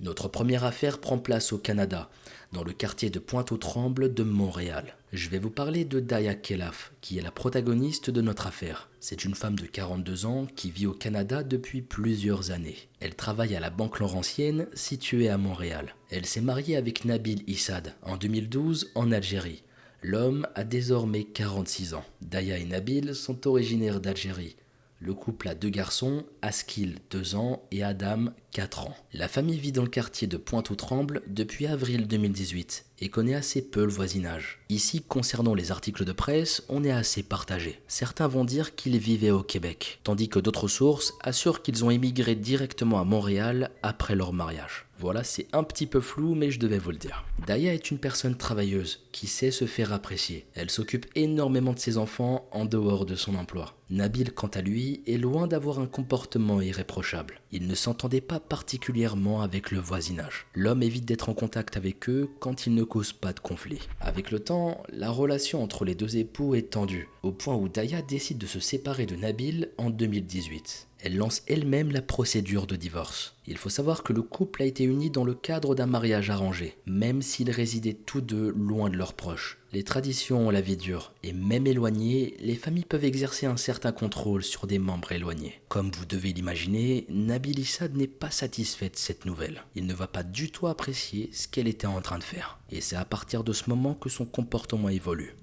Notre première affaire prend place au Canada, dans le quartier de Pointe-aux-Trembles de Montréal. Je vais vous parler de Daya Khelaf, qui est la protagoniste de notre affaire. C'est une femme de 42 ans qui vit au Canada depuis plusieurs années. Elle travaille à la Banque Laurentienne, située à Montréal. Elle s'est mariée avec Nabil Issad en 2012 en Algérie. L'homme a désormais 46 ans. Daya et Nabil sont originaires d'Algérie. Le couple a 2 garçons, Askil 2 ans et Adam 4 ans. La famille vit dans le quartier de Pointe-aux-Trembles depuis avril 2018 et connaît assez peu le voisinage. Ici, concernant les articles de presse, on est assez partagé. Certains vont dire qu'ils vivaient au Québec, tandis que d'autres sources assurent qu'ils ont émigré directement à Montréal après leur mariage. Voilà, c'est un petit peu flou, mais je devais vous le dire. Daya est une personne travailleuse qui sait se faire apprécier. Elle s'occupe énormément de ses enfants en dehors de son emploi. Nabil, quant à lui, est loin d'avoir un comportement irréprochable. Il ne s'entendait pas particulièrement avec le voisinage. L'homme évite d'être en contact avec eux quand ils ne causent pas de conflit. Avec le temps, la relation entre les deux époux est tendue, au point où Daya décide de se séparer de Nabil en 2018. Elle lance elle-même la procédure de divorce. Il faut savoir que le couple a été uni dans le cadre d'un mariage arrangé, même s'ils résidaient tous deux loin de leurs proches. Les traditions ont la vie dure, et même éloignées, les familles peuvent exercer un certain contrôle sur des membres éloignés. Comme vous devez l'imaginer, Nabil Issad n'est pas satisfait de cette nouvelle. Il ne va pas du tout apprécier ce qu'elle était en train de faire. Et c'est à partir de ce moment que son comportement évolue.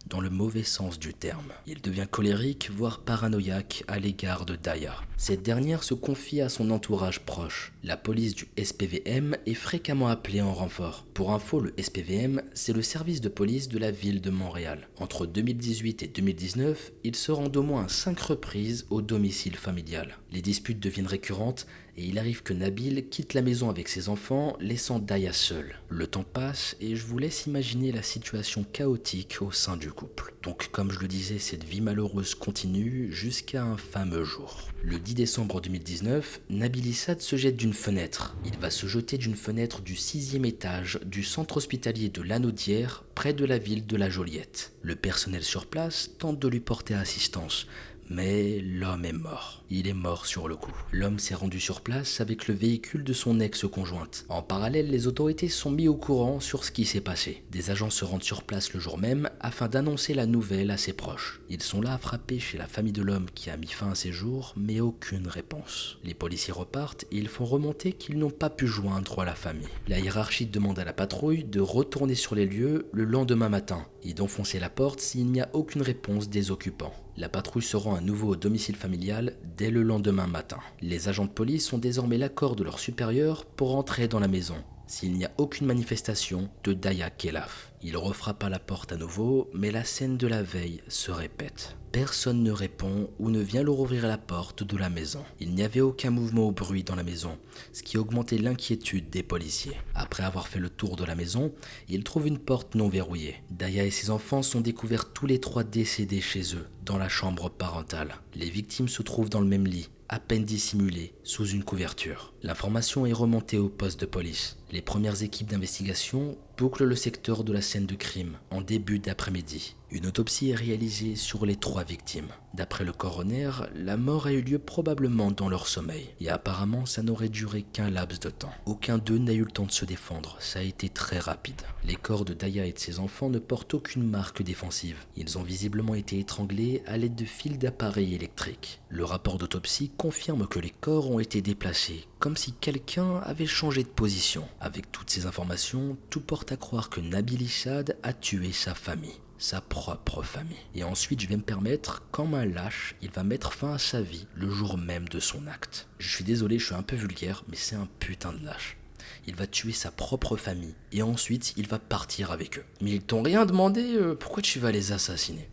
Dans le mauvais sens du terme. Il devient colérique, voire paranoïaque à l'égard de Daya. Cette dernière se confie à son entourage proche. La police du SPVM est fréquemment appelée en renfort. Pour info, le SPVM, c'est le service de police de la ville de Montréal. Entre 2018 et 2019, il se rend au moins à 5 reprises au domicile familial. Les disputes deviennent récurrentes et il arrive que Nabil quitte la maison avec ses enfants, laissant Daya seule. Le temps passe et je vous laisse imaginer la situation chaotique au sein du couple. Donc comme je le disais, cette vie malheureuse continue jusqu'à un fameux jour. Le 10 décembre 2019, Nabil Issad se jette d'une fenêtre. Il va se jeter d'une fenêtre du 6e étage du centre hospitalier de Lanaudière, près de la ville de La Joliette. Le personnel sur place tente de lui porter assistance, mais l'homme est mort. Il est mort sur le coup. L'homme s'est rendu sur place avec le véhicule de son ex-conjointe. En parallèle, les autorités sont mis au courant sur ce qui s'est passé. Des agents se rendent sur place le jour même afin d'annoncer la nouvelle à ses proches. Ils sont là à frapper chez la famille de l'homme qui a mis fin à ses jours, mais aucune réponse. Les policiers repartent et ils font remonter qu'ils n'ont pas pu joindre la famille. La hiérarchie demande à la patrouille de retourner sur les lieux le lendemain matin et d'enfoncer la porte s'il n'y a aucune réponse des occupants. La patrouille se rend à nouveau au domicile familial dès le lendemain matin. Les agents de police ont désormais l'accord de leur supérieur pour entrer dans la maison, s'il n'y a aucune manifestation de Daya Khelaf. Il refrappe à la porte à nouveau, mais la scène de la veille se répète. Personne ne répond ou ne vient leur ouvrir la porte de la maison. Il n'y avait aucun mouvement ou bruit dans la maison, ce qui augmentait l'inquiétude des policiers. Après avoir fait le tour de la maison, ils trouvent une porte non verrouillée. Daya et ses enfants sont découverts tous les 3 décédés chez eux, dans la chambre parentale. Les victimes se trouvent dans le même lit, à peine dissimulé, sous une couverture. L'information est remontée au poste de police. Les premières équipes d'investigation bouclent le secteur de la scène de crime en début d'après-midi. Une autopsie est réalisée sur les 3 victimes. D'après le coroner, la mort a eu lieu probablement dans leur sommeil. Et apparemment, ça n'aurait duré qu'un laps de temps. Aucun d'eux n'a eu le temps de se défendre, ça a été très rapide. Les corps de Daya et de ses enfants ne portent aucune marque défensive. Ils ont visiblement été étranglés à l'aide de fils d'appareils électriques. Le rapport d'autopsie confirme que les corps ont été déplacés, comme si quelqu'un avait changé de position. Avec toutes ces informations, tout porte à croire que Nabil Issad a tué sa famille. Sa propre famille. Et ensuite, je vais me permettre, comme un lâche, il va mettre fin à sa vie le jour même de son acte. Je suis désolé, je suis un peu vulgaire, mais c'est un putain de lâche. Il va tuer sa propre famille, et ensuite, il va partir avec eux. Mais ils t'ont rien demandé, pourquoi tu vas les assassiner?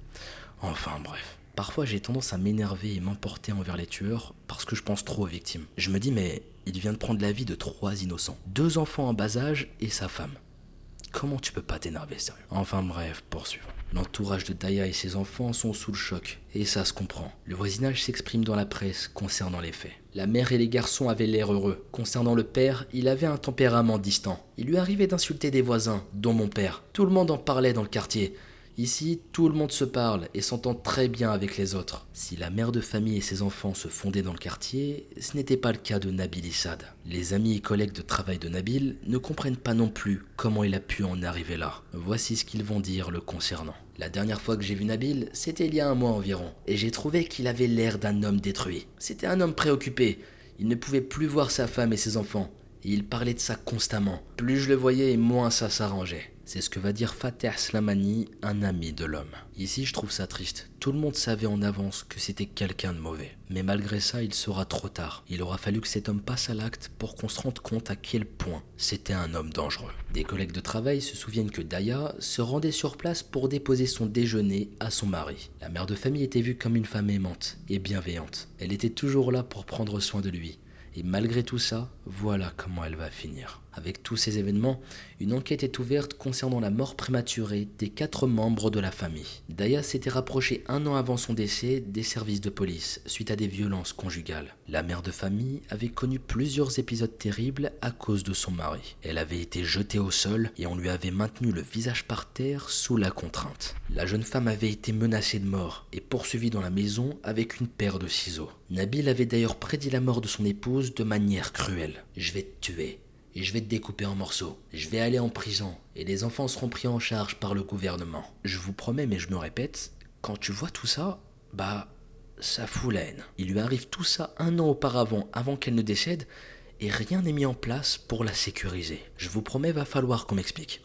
Enfin bref. Parfois, j'ai tendance à m'énerver et m'emporter envers les tueurs parce que je pense trop aux victimes. Je me dis, mais il vient de prendre la vie de 3 innocents. 2 enfants en bas âge et sa femme. Comment tu peux pas t'énerver, sérieux? Enfin bref, poursuivons. L'entourage de Daya et ses enfants sont sous le choc, et ça se comprend. Le voisinage s'exprime dans la presse concernant les faits. La mère et les garçons avaient l'air heureux. Concernant le père, il avait un tempérament distant. Il lui arrivait d'insulter des voisins, dont mon père. Tout le monde en parlait dans le quartier. Ici, tout le monde se parle et s'entend très bien avec les autres. Si la mère de famille et ses enfants se fondaient dans le quartier, ce n'était pas le cas de Nabil Issad. Les amis et collègues de travail de Nabil ne comprennent pas non plus comment il a pu en arriver là. Voici ce qu'ils vont dire le concernant. La dernière fois que j'ai vu Nabil, c'était il y a un mois environ, et j'ai trouvé qu'il avait l'air d'un homme détruit. C'était un homme préoccupé. Il ne pouvait plus voir sa femme et ses enfants, et il parlait de ça constamment. Plus je le voyais, moins ça s'arrangeait. C'est ce que va dire Fateh Slamani, un ami de l'homme. Ici, je trouve ça triste. Tout le monde savait en avance que c'était quelqu'un de mauvais. Mais malgré ça, il sera trop tard. Il aura fallu que cet homme passe à l'acte pour qu'on se rende compte à quel point c'était un homme dangereux. Des collègues de travail se souviennent que Daya se rendait sur place pour déposer son déjeuner à son mari. La mère de famille était vue comme une femme aimante et bienveillante. Elle était toujours là pour prendre soin de lui. Et malgré tout ça, voilà comment elle va finir. Avec tous ces événements, une enquête est ouverte concernant la mort prématurée des 4 membres de la famille. Daya s'était rapprochée 1 an avant son décès des services de police suite à des violences conjugales. La mère de famille avait connu plusieurs épisodes terribles à cause de son mari. Elle avait été jetée au sol et on lui avait maintenu le visage par terre sous la contrainte. La jeune femme avait été menacée de mort et poursuivie dans la maison avec une paire de ciseaux. Nabil avait d'ailleurs prédit la mort de son épouse de manière cruelle. « Je vais te tuer. Et je vais te découper en morceaux. Je vais aller en prison et les enfants seront pris en charge par le gouvernement. Je vous promets, mais je me répète, quand tu vois tout ça, ça fout la haine. Il lui arrive tout ça 1 an auparavant, avant qu'elle ne décède, et rien n'est mis en place pour la sécuriser. Je vous promets, va falloir qu'on m'explique.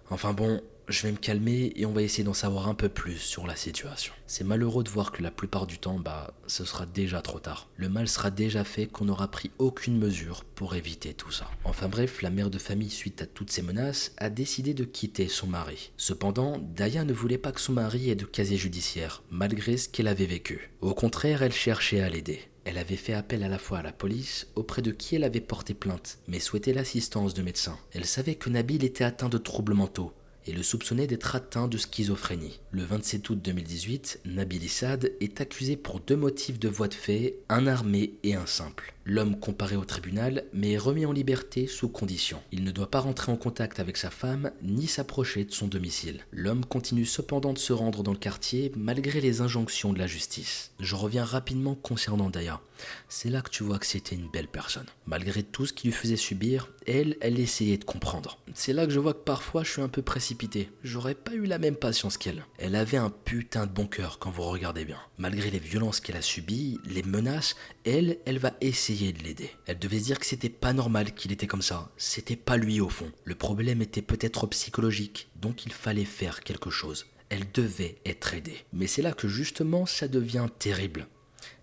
Enfin bon, je vais me calmer et on va essayer d'en savoir un peu plus sur la situation. C'est malheureux de voir que la plupart du temps, ce sera déjà trop tard. Le mal sera déjà fait, qu'on n'aura pris aucune mesure pour éviter tout ça. Enfin bref, la mère de famille, suite à toutes ces menaces, a décidé de quitter son mari. Cependant, Daya ne voulait pas que son mari ait de casier judiciaire, malgré ce qu'elle avait vécu. Au contraire, elle cherchait à l'aider. Elle avait fait appel à la fois à la police, auprès de qui elle avait porté plainte, mais souhaitait l'assistance de médecins. Elle savait que Nabil était atteint de troubles mentaux, et le soupçonnait d'être atteint de schizophrénie. Le 27 août 2018, Nabil Issad est accusé pour 2 motifs de voies de fait, un armé et un simple. L'homme comparé au tribunal, mais est remis en liberté sous condition. Il ne doit pas rentrer en contact avec sa femme, ni s'approcher de son domicile. L'homme continue cependant de se rendre dans le quartier, malgré les injonctions de la justice. Je reviens rapidement concernant Daya. C'est là que tu vois que c'était une belle personne. Malgré tout ce qu'il lui faisait subir, elle essayait de comprendre. C'est là que je vois que parfois je suis un peu précipité. J'aurais pas eu la même patience qu'elle. Elle avait un putain de bon cœur quand vous regardez bien. Malgré les violences qu'elle a subies, les menaces, elle va essayer de l'aider. Elle devait se dire que c'était pas normal qu'il était comme ça. C'était pas lui au fond. Le problème était peut-être psychologique, donc il fallait faire quelque chose. Elle devait être aidée. Mais c'est là que justement ça devient terrible.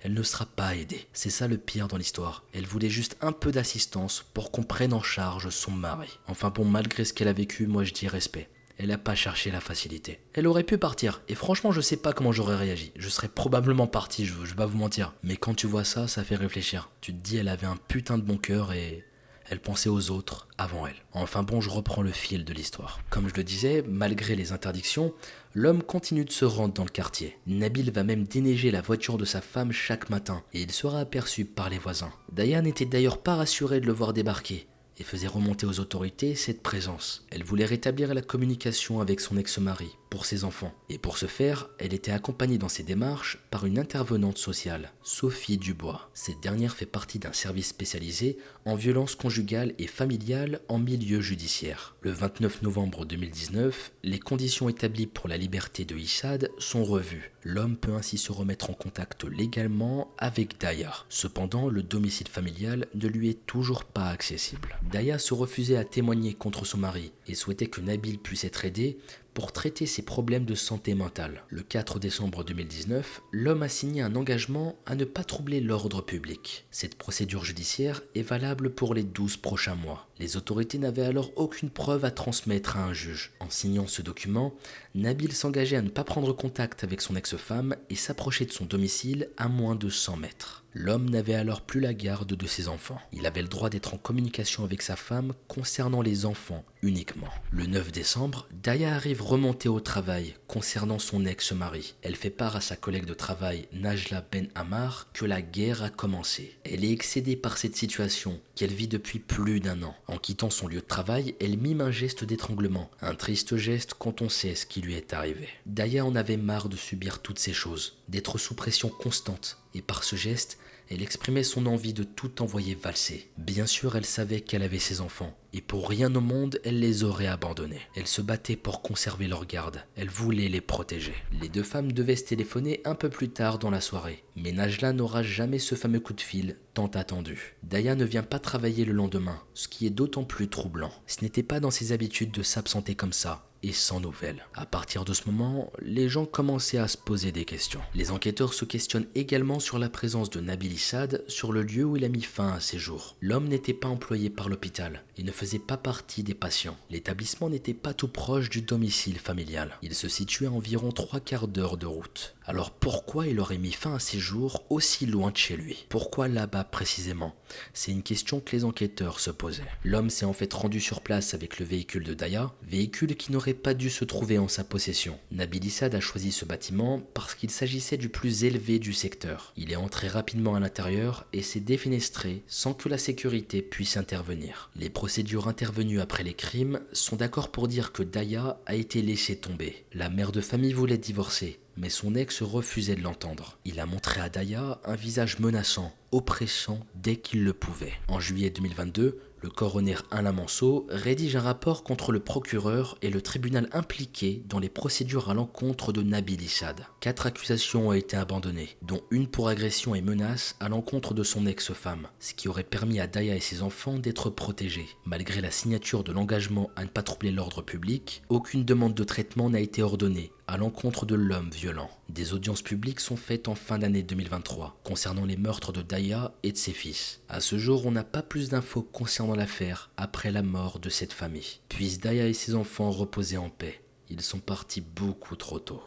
Elle ne sera pas aidée. C'est ça le pire dans l'histoire. Elle voulait juste un peu d'assistance pour qu'on prenne en charge son mari. Enfin bon, malgré ce qu'elle a vécu, moi je dis respect. Elle n'a pas cherché la facilité. Elle aurait pu partir, et franchement je sais pas comment j'aurais réagi. Je serais probablement parti, je vais pas vous mentir. Mais quand tu vois ça, ça fait réfléchir. Tu te dis elle avait un putain de bon cœur et elle pensait aux autres avant elle. Enfin bon, je reprends le fil de l'histoire. Comme je le disais, malgré les interdictions, l'homme continue de se rendre dans le quartier. Nabil va même déneiger la voiture de sa femme chaque matin, et il sera aperçu par les voisins. Daya n'était d'ailleurs pas rassurée de le voir débarquer, et faisait remonter aux autorités cette présence. Elle voulait rétablir la communication avec son ex-mari, pour ses enfants. Et pour ce faire, elle était accompagnée dans ses démarches par une intervenante sociale, Sophie Dubois. Cette dernière fait partie d'un service spécialisé en violences conjugales et familiales en milieu judiciaire. Le 29 novembre 2019, les conditions établies pour la liberté de Issad sont revues. L'homme peut ainsi se remettre en contact légalement avec Daya. Cependant, le domicile familial ne lui est toujours pas accessible. Daya se refusait à témoigner contre son mari et souhaitait que Nabil puisse être aidé pour traiter ses problèmes de santé mentale. Le 4 décembre 2019, l'homme a signé un engagement à ne pas troubler l'ordre public. Cette procédure judiciaire est valable pour les 12 prochains mois. Les autorités n'avaient alors aucune preuve à transmettre à un juge. En signant ce document, Nabil s'engageait à ne pas prendre contact avec son ex-femme et s'approcher de son domicile à moins de 100 mètres. L'homme n'avait alors plus la garde de ses enfants. Il avait le droit d'être en communication avec sa femme concernant les enfants uniquement. Le 9 décembre, Daya arrive remontée au travail concernant son ex-mari. Elle fait part à sa collègue de travail, Najla Ben Ammar, que la guerre a commencé. Elle est excédée par cette situation qu'elle vit depuis plus d'1 an. En quittant son lieu de travail, elle mime un geste d'étranglement. Un triste geste quand on sait ce qui lui est arrivé. Daya en avait marre de subir toutes ces choses, d'être sous pression constante. Et par ce geste, elle exprimait son envie de tout envoyer valser. Bien sûr, elle savait qu'elle avait ses enfants, et pour rien au monde, elle les aurait abandonnés. Elle se battait pour conserver leur garde. Elle voulait les protéger. Les 2 femmes devaient se téléphoner un peu plus tard dans la soirée. Mais Najla n'aura jamais ce fameux coup de fil tant attendu. Daya ne vient pas travailler le lendemain, ce qui est d'autant plus troublant. Ce n'était pas dans ses habitudes de s'absenter comme ça, et sans nouvelles. À partir de ce moment, les gens commençaient à se poser des questions. Les enquêteurs se questionnent également sur la présence de Nabil Issad sur le lieu où il a mis fin à ses jours. L'homme n'était pas employé par l'hôpital et ne faisait pas partie des patients. L'établissement n'était pas tout proche du domicile familial. Il se situait à environ 3/4 d'heure de route. Alors pourquoi il aurait mis fin à ses jours aussi loin de chez lui? Pourquoi là-bas précisément? C'est une question que les enquêteurs se posaient. L'homme s'est en fait rendu sur place avec le véhicule de Daya, véhicule qui n'aurait pas dû se trouver en sa possession. Nabil Issad a choisi ce bâtiment parce qu'il s'agissait du plus élevé du secteur. Il est entré rapidement à l'intérieur et s'est défenestré sans que la sécurité puisse intervenir. Les procédures intervenues après les crimes sont d'accord pour dire que Daya a été laissée tomber. La mère de famille voulait divorcer, mais son ex refusait de l'entendre. Il a montré à Daya un visage menaçant, oppressant dès qu'il le pouvait. En juillet 2022, le coroner Alain Manceau rédige un rapport contre le procureur et le tribunal impliqué dans les procédures à l'encontre de Nabil Issad. 4 accusations ont été abandonnées, dont une pour agression et menace à l'encontre de son ex-femme, ce qui aurait permis à Daya et ses enfants d'être protégés. Malgré la signature de l'engagement à ne pas troubler l'ordre public, aucune demande de traitement n'a été ordonnée à l'encontre de l'homme violent. Des audiences publiques sont faites en fin d'année 2023 concernant les meurtres de Daya et de ses fils. À ce jour, on n'a pas plus d'infos concernant l'affaire après la mort de cette famille. Puissent Daya et ses enfants reposer en paix. Ils sont partis beaucoup trop tôt.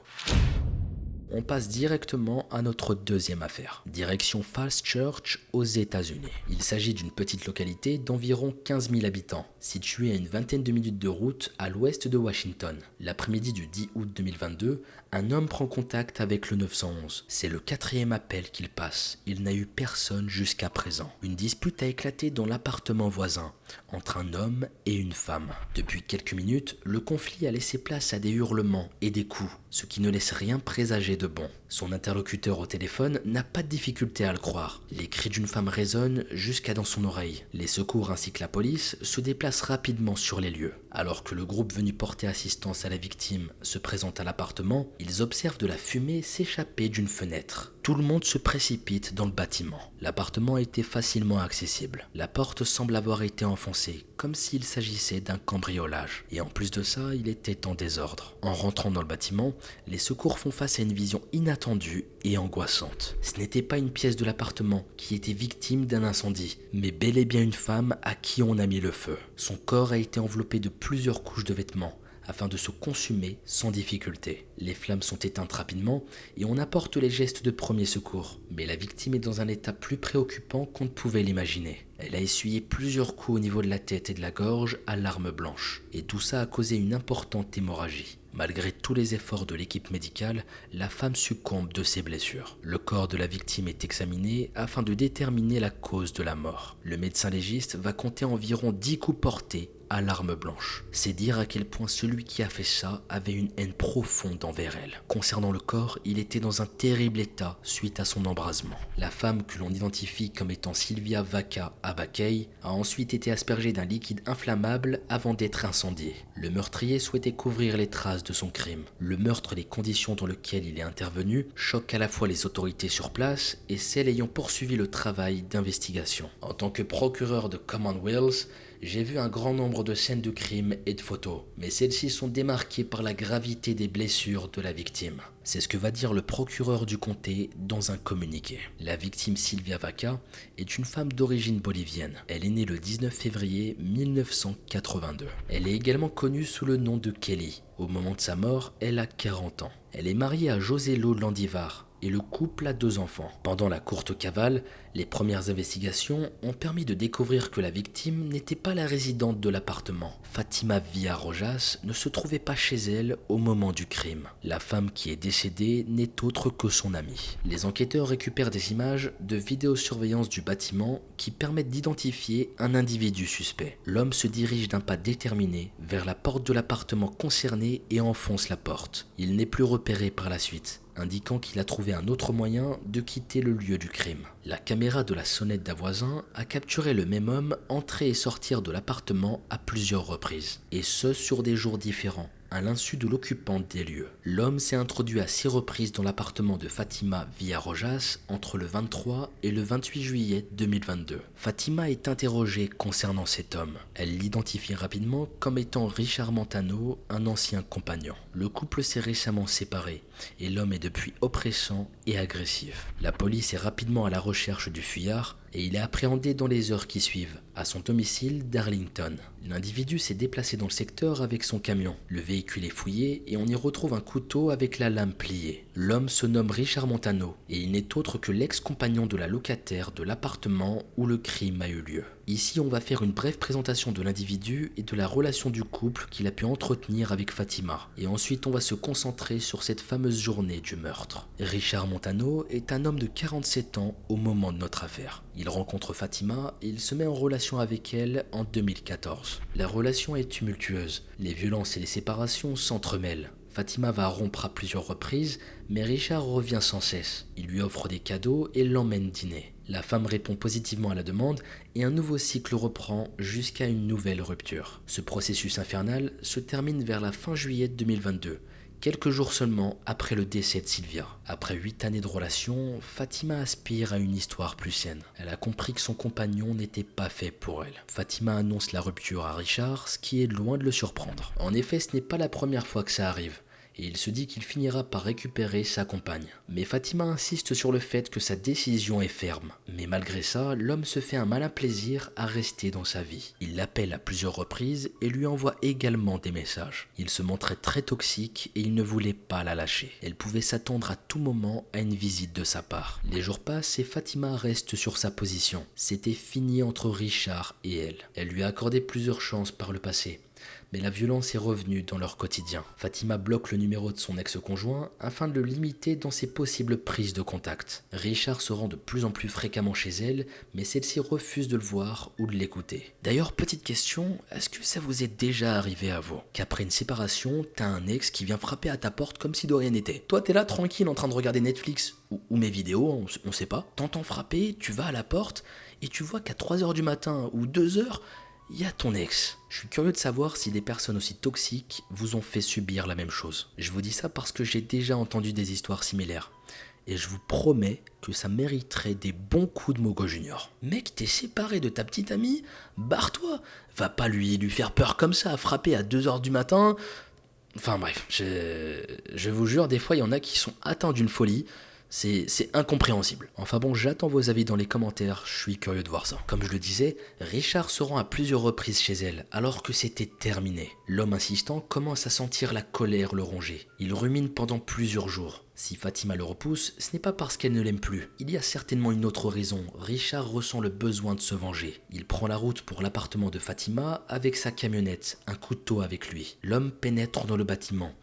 On passe directement à notre deuxième affaire. Direction Falls Church aux États-Unis. Il s'agit d'une petite localité d'environ 15 000 habitants, située à une vingtaine de minutes de route à l'ouest de Washington. L'après-midi du 10 août 2022, un homme prend contact avec le 911. C'est le 4e appel qu'il passe. Il n'a eu personne jusqu'à présent. Une dispute a éclaté dans l'appartement voisin entre un homme et une femme. Depuis quelques minutes, le conflit a laissé place à des hurlements et des coups, ce qui ne laisse rien présager de bon. Son interlocuteur au téléphone n'a pas de difficulté à le croire. Les cris d'une femme résonnent jusqu'à dans son oreille. Les secours ainsi que la police se déplacent rapidement sur les lieux. Alors que le groupe venu porter assistance à la victime se présente à l'appartement, ils observent de la fumée s'échapper d'une fenêtre. Tout le monde se précipite dans le bâtiment. L'appartement était facilement accessible. La porte semble avoir été enfoncée, comme s'il s'agissait d'un cambriolage. Et en plus de ça, il était en désordre. En rentrant dans le bâtiment, les secours font face à une vision inattendue et angoissante. Ce n'était pas une pièce de l'appartement qui était victime d'un incendie, mais bel et bien une femme à qui on a mis le feu. Son corps a été enveloppé de plusieurs couches de vêtements, afin de se consumer sans difficulté. Les flammes sont éteintes rapidement et on apporte les gestes de premier secours. Mais la victime est dans un état plus préoccupant qu'on ne pouvait l'imaginer. Elle a essuyé plusieurs coups au niveau de la tête et de la gorge à l'arme blanche. Et tout ça a causé une importante hémorragie. Malgré tous les efforts de l'équipe médicale, la femme succombe de ses blessures. Le corps de la victime est examiné afin de déterminer la cause de la mort. Le médecin légiste va compter environ 10 coups portés à l'arme blanche. C'est dire à quel point celui qui a fait ça avait une haine profonde envers elle. Concernant le corps, il était dans un terrible état suite à son embrasement. La femme, que l'on identifie comme étant Sylvia Vaca Abakey, a ensuite été aspergée d'un liquide inflammable avant d'être incendiée. Le meurtrier souhaitait couvrir les traces de son crime. Le meurtre et les conditions dans lesquelles il est intervenu choquent à la fois les autorités sur place et celles ayant poursuivi le travail d'investigation. En tant que procureur de Commonwealth, j'ai vu un grand nombre de scènes de crime et de photos, mais celles-ci sont démarquées par la gravité des blessures de la victime. C'est ce que va dire le procureur du comté dans un communiqué. La victime Sylvia Vaca est une femme d'origine bolivienne. Elle est née le 19 février 1982. Elle est également connue sous le nom de Kelly. Au moment de sa mort, elle a 40 ans. Elle est mariée à Joselo Landivar, et le couple a 2 enfants. Pendant la courte cavale, les premières investigations ont permis de découvrir que la victime n'était pas la résidente de l'appartement. Fatima Villarrojas ne se trouvait pas chez elle au moment du crime. La femme qui est décédée n'est autre que son amie. Les enquêteurs récupèrent des images de vidéosurveillance du bâtiment qui permettent d'identifier un individu suspect. L'homme se dirige d'un pas déterminé vers la porte de l'appartement concerné et enfonce la porte. Il n'est plus repéré par la suite, indiquant qu'il a trouvé un autre moyen de quitter le lieu du crime. La caméra de la sonnette d'un voisin a capturé le même homme entrer et sortir de l'appartement à plusieurs reprises, et ce sur des jours différents, à l'insu de l'occupante des lieux. L'homme s'est introduit à 6 reprises dans l'appartement de Fatima Villarrojas entre le 23 et le 28 juillet 2022. Fatima est interrogée concernant cet homme. Elle l'identifie rapidement comme étant Richard Montano, un ancien compagnon. Le couple s'est récemment séparé et l'homme est depuis oppressant et agressif. La police est rapidement à la recherche du fuyard et il est appréhendé dans les heures qui suivent, à son domicile d'Arlington. L'individu s'est déplacé dans le secteur avec son camion. Le véhicule est fouillé et on y retrouve un couteau avec la lame pliée. L'homme se nomme Richard Montano et il n'est autre que l'ex-compagnon de la locataire de l'appartement où le crime a eu lieu. Ici, on va faire une brève présentation de l'individu et de la relation du couple qu'il a pu entretenir avec Fatima. Et ensuite, on va se concentrer sur cette fameuse journée du meurtre. Richard Montano est un homme de 47 ans au moment de notre affaire. Il rencontre Fatima et il se met en relation avec elle en 2014. La relation est tumultueuse. Les violences et les séparations s'entremêlent. Fatima va rompre à plusieurs reprises, mais Richard revient sans cesse. Il lui offre des cadeaux et l'emmène dîner. La femme répond positivement à la demande et un nouveau cycle reprend jusqu'à une nouvelle rupture. Ce processus infernal se termine vers la fin juillet 2022. Quelques jours seulement après le décès de Sylvia. Après 8 années de relation, Fatima aspire à une histoire plus saine. Elle a compris que son compagnon n'était pas fait pour elle. Fatima annonce la rupture à Richard, ce qui est loin de le surprendre. En effet, ce n'est pas la première fois que ça arrive. Et il se dit qu'il finira par récupérer sa compagne. Mais Fatima insiste sur le fait que sa décision est ferme. Mais malgré ça, l'homme se fait un malin plaisir à rester dans sa vie. Il l'appelle à plusieurs reprises et lui envoie également des messages. Il se montrait très toxique et il ne voulait pas la lâcher. Elle pouvait s'attendre à tout moment à une visite de sa part. Les jours passent et Fatima reste sur sa position. C'était fini entre Richard et elle. Elle lui a accordé plusieurs chances par le passé. Mais la violence est revenue dans leur quotidien. Fatima bloque le numéro de son ex-conjoint afin de le limiter dans ses possibles prises de contact. Richard se rend de plus en plus fréquemment chez elle, mais celle-ci refuse de le voir ou de l'écouter. D'ailleurs, petite question, est-ce que ça vous est déjà arrivé à vous qu'après une séparation, t'as un ex qui vient frapper à ta porte comme si de rien n'était? Toi, t'es là tranquille en train de regarder Netflix ou mes vidéos, on sait pas. T'entends frapper, tu vas à la porte et tu vois qu'à 3h du matin ou 2h, il y a ton ex. Je suis curieux de savoir si des personnes aussi toxiques vous ont fait subir la même chose. Je vous dis ça parce que j'ai déjà entendu des histoires similaires. Et je vous promets que ça mériterait des bons coups de Mogo Junior. Mec, t'es séparé de ta petite amie? Barre-toi. Va pas lui faire peur comme ça, frapper à 2h du matin. Enfin bref, je vous jure, des fois il y en a qui sont atteints d'une folie. C'est incompréhensible. Enfin bon, j'attends vos avis dans les commentaires, je suis curieux de voir ça. Comme je le disais, Richard se rend à plusieurs reprises chez elle, alors que c'était terminé. L'homme insistant commence à sentir la colère le ronger. Il rumine pendant plusieurs jours. Si Fatima le repousse, ce n'est pas parce qu'elle ne l'aime plus. Il y a certainement une autre raison. Richard ressent le besoin de se venger. Il prend la route pour l'appartement de Fatima avec sa camionnette, un couteau avec lui. L'homme pénètre dans le bâtiment.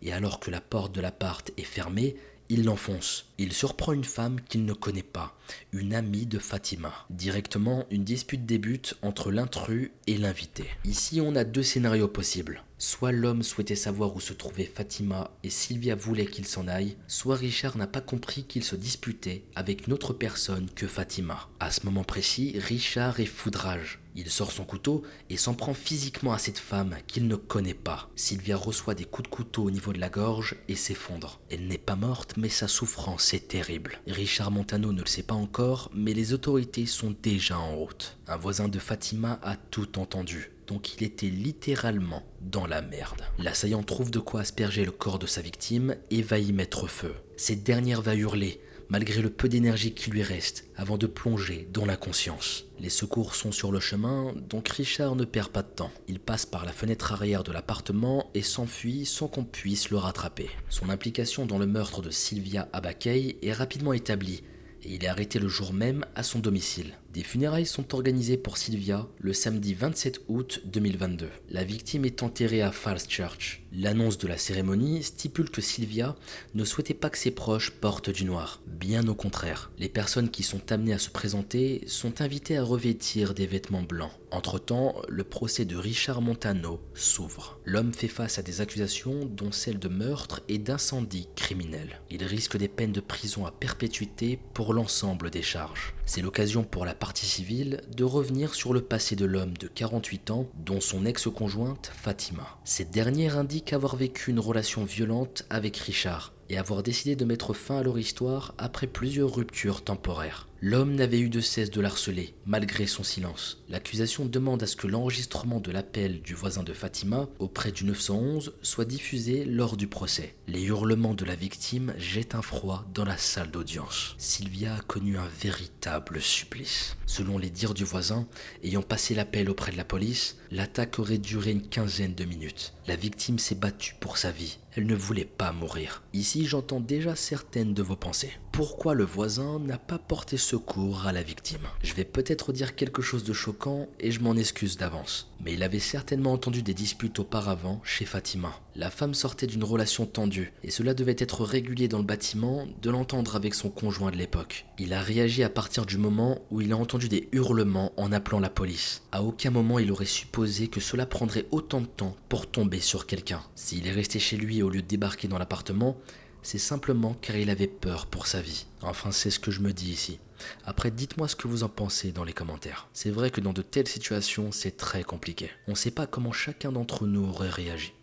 Et alors que la porte de l'appart est fermée, il l'enfonce. Il surprend une femme qu'il ne connaît pas, une amie de Fatima. Directement, une dispute débute entre l'intrus et l'invité. Ici, on a 2 scénarios possibles. Soit l'homme souhaitait savoir où se trouvait Fatima et Sylvia voulait qu'il s'en aille, soit Richard n'a pas compris qu'il se disputait avec une autre personne que Fatima. À ce moment précis, Richard est foudrage. Il sort son couteau et s'en prend physiquement à cette femme qu'il ne connaît pas. Sylvia reçoit des coups de couteau au niveau de la gorge et s'effondre. Elle n'est pas morte, mais sa souffrance est terrible. Richard Montano ne le sait pas encore, mais les autorités sont déjà en route. Un voisin de Fatima a tout entendu. Donc il était littéralement dans la merde. L'assaillant trouve de quoi asperger le corps de sa victime et va y mettre feu. Cette dernière va hurler, malgré le peu d'énergie qui lui reste, avant de plonger dans l'inconscience. Les secours sont sur le chemin, donc Richard ne perd pas de temps. Il passe par la fenêtre arrière de l'appartement et s'enfuit sans qu'on puisse le rattraper. Son implication dans le meurtre de Sylvia Abakey est rapidement établie, et il est arrêté le jour même à son domicile. Des funérailles sont organisées pour Sylvia le samedi 27 août 2022. La victime est enterrée à Falls Church. L'annonce de la cérémonie stipule que Sylvia ne souhaitait pas que ses proches portent du noir. Bien au contraire, les personnes qui sont amenées à se présenter sont invitées à revêtir des vêtements blancs. Entre-temps, le procès de Richard Montano s'ouvre. L'homme fait face à des accusations dont celle de meurtre et d'incendie criminel. Il risque des peines de prison à perpétuité pour l'ensemble des charges. C'est l'occasion pour la partie civile de revenir sur le passé de l'homme de 48 ans, dont son ex-conjointe Fatima. Cette dernière indique avoir vécu une relation violente avec Richard et avoir décidé de mettre fin à leur histoire après plusieurs ruptures temporaires. L'homme n'avait eu de cesse de l'harceler, malgré son silence. L'accusation demande à ce que l'enregistrement de l'appel du voisin de Fatima auprès du 911 soit diffusé lors du procès. Les hurlements de la victime jettent un froid dans la salle d'audience. Sylvia a connu un véritable supplice. Selon les dires du voisin, ayant passé l'appel auprès de la police, l'attaque aurait duré une quinzaine de minutes. La victime s'est battue pour sa vie. Elle ne voulait pas mourir. Ici, j'entends déjà certaines de vos pensées. Pourquoi le voisin n'a pas porté secours à la victime? Je vais peut-être dire quelque chose de choquant et je m'en excuse d'avance. Mais il avait certainement entendu des disputes auparavant chez Fatima. La femme sortait d'une relation tendue et cela devait être régulier dans le bâtiment de l'entendre avec son conjoint de l'époque. Il a réagi à partir du moment où il a entendu des hurlements en appelant la police. À aucun moment il aurait supposé que cela prendrait autant de temps pour tomber sur quelqu'un. S'il est resté chez lui au lieu de débarquer dans l'appartement, c'est simplement car il avait peur pour sa vie. Enfin, c'est ce que je me dis ici. Après, dites-moi ce que vous en pensez dans les commentaires. C'est vrai que dans de telles situations, c'est très compliqué. On ne sait pas comment chacun d'entre nous aurait réagi.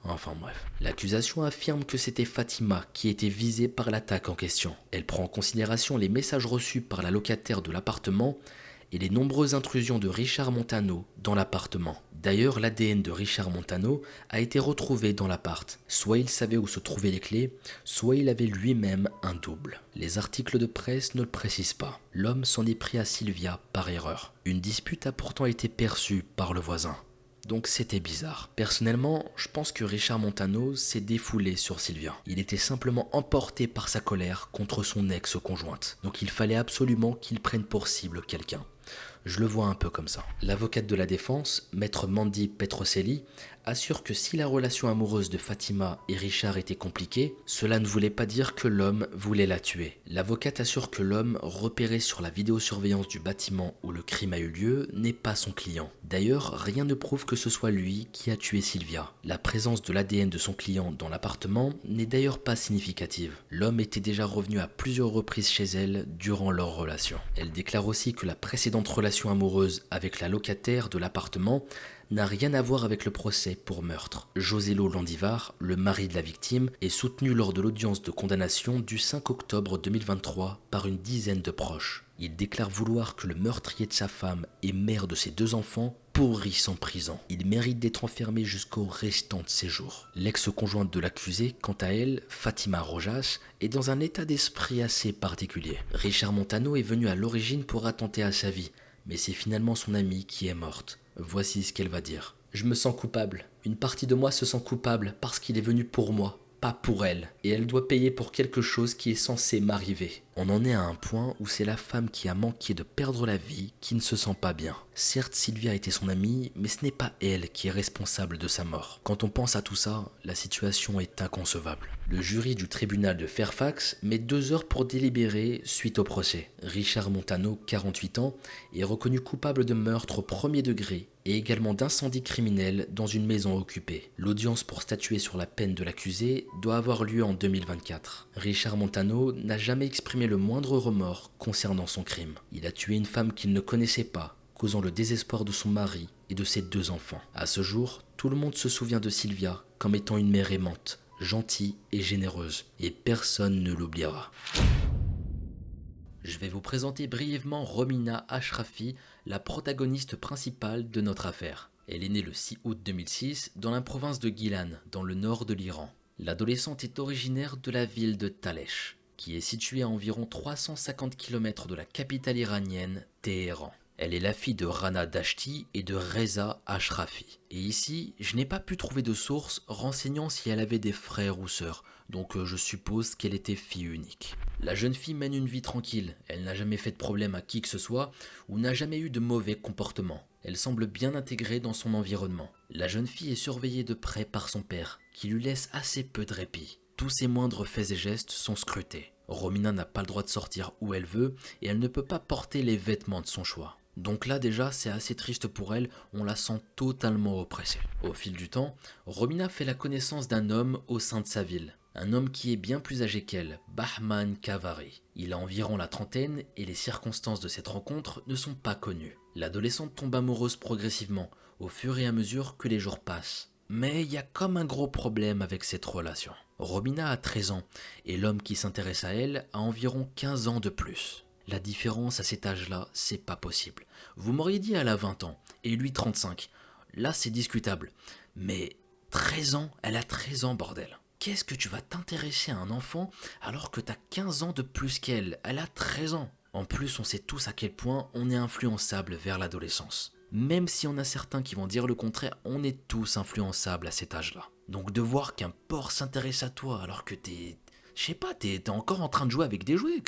Enfin bref. L'accusation affirme que c'était Fatima qui était visée par l'attaque en question. Elle prend en considération les messages reçus par la locataire de l'appartement et les nombreuses intrusions de Richard Montano dans l'appartement. D'ailleurs, l'ADN de Richard Montano a été retrouvé dans l'appart. Soit il savait où se trouvaient les clés, soit il avait lui-même un double. Les articles de presse ne le précisent pas. L'homme s'en est pris à Sylvia par erreur. Une dispute a pourtant été perçue par le voisin. Donc c'était bizarre. Personnellement, je pense que Richard Montano s'est défoulé sur Sylvia. Il était simplement emporté par sa colère contre son ex-conjointe. Donc il fallait absolument qu'il prenne pour cible quelqu'un. Je le vois un peu comme ça. L'avocate de la défense, maître Mandy Petrocelli, assure que si la relation amoureuse de Fatima et Richard était compliquée, cela ne voulait pas dire que l'homme voulait la tuer. L'avocate assure que l'homme repéré sur la vidéosurveillance du bâtiment où le crime a eu lieu n'est pas son client. D'ailleurs, rien ne prouve que ce soit lui qui a tué Sylvia. La présence de l'ADN de son client dans l'appartement n'est d'ailleurs pas significative. L'homme était déjà revenu à plusieurs reprises chez elle durant leur relation. Elle déclare aussi que la précédente relation amoureuse avec la locataire de l'appartement n'a rien à voir avec le procès pour meurtre. Joselo Landivar, le mari de la victime, est soutenu lors de l'audience de condamnation du 5 octobre 2023 par une dizaine de proches. Il déclare vouloir que le meurtrier de sa femme et mère de ses 2 enfants pourrisse en prison. Il mérite d'être enfermé jusqu'au restant de ses jours. L'ex-conjointe de l'accusé, quant à elle, Fatima Rojas, est dans un état d'esprit assez particulier. Richard Montano est venu à l'origine pour attenter à sa vie, mais c'est finalement son amie qui est morte. Voici ce qu'elle va dire. Je me sens coupable. Une partie de moi se sent coupable parce qu'il est venu pour moi, pas pour elle. Et elle doit payer pour quelque chose qui est censé m'arriver. On en est à un point où c'est la femme qui a manqué de perdre la vie qui ne se sent pas bien. Certes, Sylvia était son amie, mais ce n'est pas elle qui est responsable de sa mort. Quand on pense à tout ça, la situation est inconcevable. Le jury du tribunal de Fairfax met 2 heures pour délibérer suite au procès. Richard Montano, 48 ans, est reconnu coupable de meurtre au premier degré et également d'incendie criminel dans une maison occupée. L'audience pour statuer sur la peine de l'accusé doit avoir lieu en 2024. Richard Montano n'a jamais exprimé le moindre remords concernant son crime. Il a tué une femme qu'il ne connaissait pas, causant le désespoir de son mari et de ses 2 enfants. À ce jour, tout le monde se souvient de Sylvia comme étant une mère aimante, gentille et généreuse, et personne ne l'oubliera. Je vais vous présenter brièvement Romina Ashrafi, la protagoniste principale de notre affaire. Elle est née le 6 août 2006 dans la province de Gilan, dans le nord de l'Iran. L'adolescente est originaire de la ville de Talesh. qui est située à environ 350 km de la capitale iranienne, Téhéran. Elle est la fille de Rana Dashti et de Reza Ashrafi. Et ici, je n'ai pas pu trouver de source renseignant si elle avait des frères ou sœurs, donc je suppose qu'elle était fille unique. La jeune fille mène une vie tranquille, elle n'a jamais fait de problème à qui que ce soit ou n'a jamais eu de mauvais comportements. Elle semble bien intégrée dans son environnement. La jeune fille est surveillée de près par son père, qui lui laisse assez peu de répit. Tous ses moindres faits et gestes sont scrutés. Romina n'a pas le droit de sortir où elle veut et elle ne peut pas porter les vêtements de son choix. Donc là déjà c'est assez triste pour elle, on la sent totalement oppressée. Au fil du temps, Romina fait la connaissance d'un homme au sein de sa ville. Un homme qui est bien plus âgé qu'elle, Bahman Kavari. Il a environ la trentaine et les circonstances de cette rencontre ne sont pas connues. L'adolescente tombe amoureuse progressivement, au fur et à mesure que les jours passent. Mais il y a comme un gros problème avec cette relation. Romina a 13 ans et l'homme qui s'intéresse à elle a environ 15 ans de plus. La différence à cet âge-là, c'est pas possible. Vous m'auriez dit elle a 20 ans et lui 35. Là, c'est discutable. Mais 13 ans, elle a 13 ans, bordel. Qu'est-ce que tu vas t'intéresser à un enfant alors que t'as 15 ans de plus qu'elle? Elle a 13 ans. En plus, on sait tous à quel point on est influençable vers l'adolescence. Même si on a certains qui vont dire le contraire, on est tous influençables à cet âge-là. Donc de voir qu'un porc s'intéresse à toi alors que t'es encore en train de jouer avec des jouets,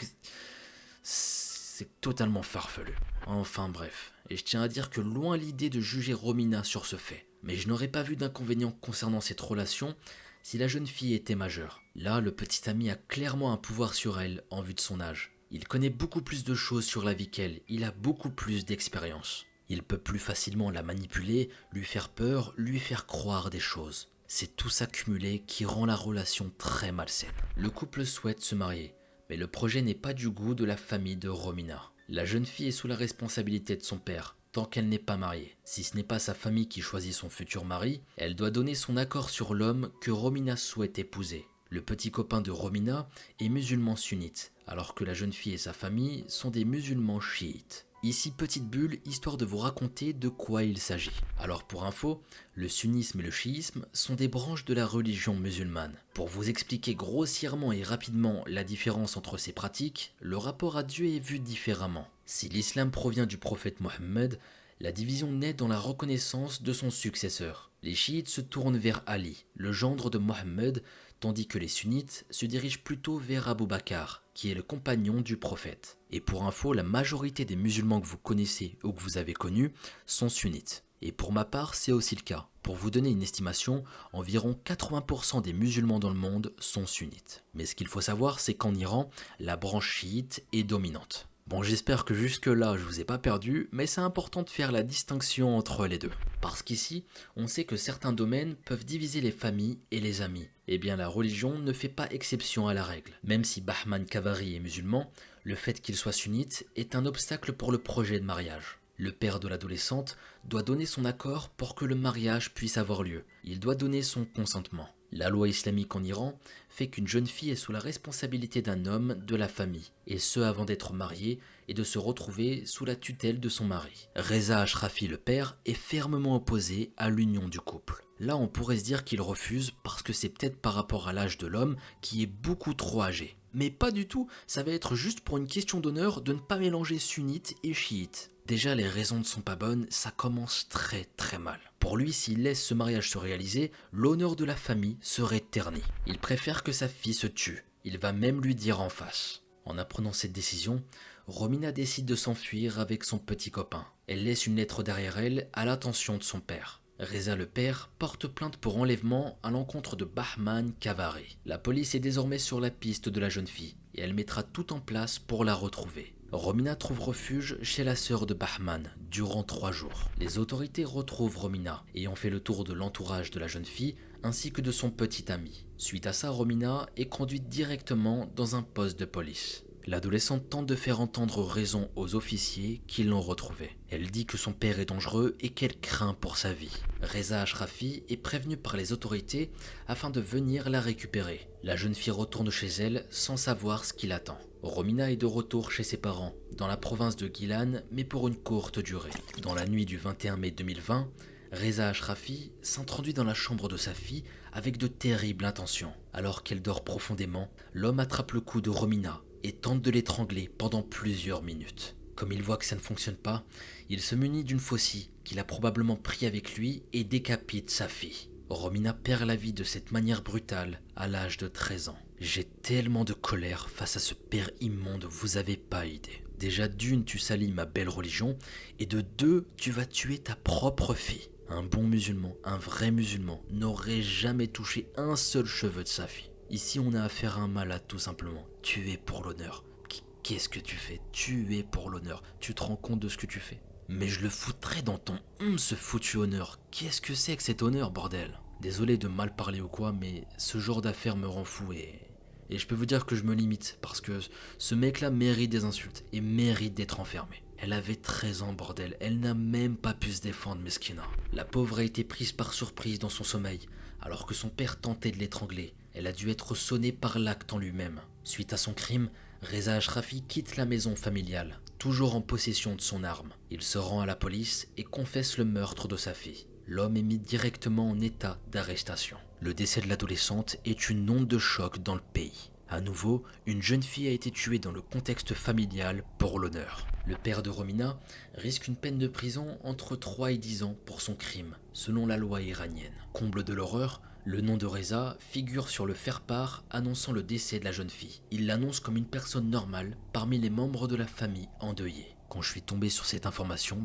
c'est totalement farfelu. Enfin bref, et je tiens à dire que loin l'idée de juger Romina sur ce fait. Mais je n'aurais pas vu d'inconvénient concernant cette relation si la jeune fille était majeure. Là, le petit ami a clairement un pouvoir sur elle en vue de son âge. Il connaît beaucoup plus de choses sur la vie qu'elle, il a beaucoup plus d'expérience. Il peut plus facilement la manipuler, lui faire peur, lui faire croire des choses. C'est tout ça cumulé qui rend la relation très malsaine. Le couple souhaite se marier, mais le projet n'est pas du goût de la famille de Romina. La jeune fille est sous la responsabilité de son père, tant qu'elle n'est pas mariée. Si ce n'est pas sa famille qui choisit son futur mari, elle doit donner son accord sur l'homme que Romina souhaite épouser. Le petit copain de Romina est musulman sunnite, alors que la jeune fille et sa famille sont des musulmans chiites. Ici, petite bulle, histoire de vous raconter de quoi il s'agit. Alors pour info, le sunnisme et le chiisme sont des branches de la religion musulmane. Pour vous expliquer grossièrement et rapidement la différence entre ces pratiques, le rapport à Dieu est vu différemment. Si l'islam provient du prophète Mohammed, la division naît dans la reconnaissance de son successeur. Les chiites se tournent vers Ali, le gendre de Mohammed, tandis que les sunnites se dirigent plutôt vers Abu Bakr, qui est le compagnon du prophète. Et pour info, la majorité des musulmans que vous connaissez ou que vous avez connus sont sunnites. Et pour ma part, c'est aussi le cas. Pour vous donner une estimation, environ 80% des musulmans dans le monde sont sunnites. Mais ce qu'il faut savoir, c'est qu'en Iran, la branche chiite est dominante. Bon, j'espère que jusque-là, je vous ai pas perdu, mais c'est important de faire la distinction entre les deux. Parce qu'ici, on sait que certains domaines peuvent diviser les familles et les amis. Eh bien, la religion ne fait pas exception à la règle. Même si Bahman Kavari est musulman, le fait qu'il soit sunnite est un obstacle pour le projet de mariage. Le père de l'adolescente doit donner son accord pour que le mariage puisse avoir lieu. Il doit donner son consentement. La loi islamique en Iran fait qu'une jeune fille est sous la responsabilité d'un homme de la famille, et ce avant d'être mariée et de se retrouver sous la tutelle de son mari. Reza Ashrafi, le père, est fermement opposé à l'union du couple. Là, on pourrait se dire qu'il refuse parce que c'est peut-être par rapport à l'âge de l'homme qui est beaucoup trop âgé. Mais pas du tout, ça va être juste pour une question d'honneur de ne pas mélanger sunnite et chiite. Déjà, les raisons ne sont pas bonnes, ça commence très très mal. Pour lui, s'il laisse ce mariage se réaliser, l'honneur de la famille serait terni. Il préfère que sa fille se tue. Il va même lui dire en face. En apprenant cette décision, Romina décide de s'enfuir avec son petit copain. Elle laisse une lettre derrière elle à l'attention de son père. Reza le père porte plainte pour enlèvement à l'encontre de Bahman Kavari. La police est désormais sur la piste de la jeune fille et elle mettra tout en place pour la retrouver. Romina trouve refuge chez la sœur de Bahman durant 3 jours. Les autorités retrouvent Romina et ont fait le tour de l'entourage de la jeune fille ainsi que de son petit ami. Suite à ça, Romina est conduite directement dans un poste de police. L'adolescente tente de faire entendre raison aux officiers qui l'ont retrouvée. Elle dit que son père est dangereux et qu'elle craint pour sa vie. Reza Ashrafi est prévenue par les autorités afin de venir la récupérer. La jeune fille retourne chez elle sans savoir ce qui l'attend. Romina est de retour chez ses parents, dans la province de Gilan, mais pour une courte durée. Dans la nuit du 21 mai 2020, Reza Ashrafi s'introduit dans la chambre de sa fille avec de terribles intentions. Alors qu'elle dort profondément, l'homme attrape le cou de Romina et tente de l'étrangler pendant plusieurs minutes. Comme il voit que ça ne fonctionne pas, il se munit d'une faucille qu'il a probablement pris avec lui et décapite sa fille. Romina perd la vie de cette manière brutale à l'âge de 13 ans. J'ai tellement de colère face à ce père immonde, vous avez pas idée. Déjà d'une, tu salis ma belle religion, et de deux, tu vas tuer ta propre fille. Un bon musulman, un vrai musulman, n'aurait jamais touché un seul cheveu de sa fille. Ici, on a affaire à un malade tout simplement, tué pour l'honneur. Qu'est-ce que tu fais? Tuer pour l'honneur. Tu te rends compte de ce que tu fais? Mais je le foutrais dans ton ce foutu honneur. Qu'est-ce que c'est que cet honneur, bordel? Désolé de mal parler ou quoi, mais ce genre d'affaire me rend fou et je peux vous dire que je me limite parce que ce mec-là mérite des insultes et mérite d'être enfermé. Elle avait 13 ans, bordel. Elle n'a même pas pu se défendre, Meskina. La pauvre a été prise par surprise dans son sommeil, alors que son père tentait de l'étrangler. Elle a dû être sonnée par l'acte en lui-même. Suite à son crime, Reza Ashrafi quitte la maison familiale, toujours en possession de son arme. Il se rend à la police et confesse le meurtre de sa fille. L'homme est mis directement en état d'arrestation. Le décès de l'adolescente est une onde de choc dans le pays. À nouveau, une jeune fille a été tuée dans le contexte familial pour l'honneur. Le père de Romina risque une peine de prison entre 3 et 10 ans pour son crime, selon la loi iranienne. Comble de l'horreur, le nom de Reza figure sur le faire-part annonçant le décès de la jeune fille. Il l'annonce comme une personne normale parmi les membres de la famille endeuillée. Quand je suis tombé sur cette information,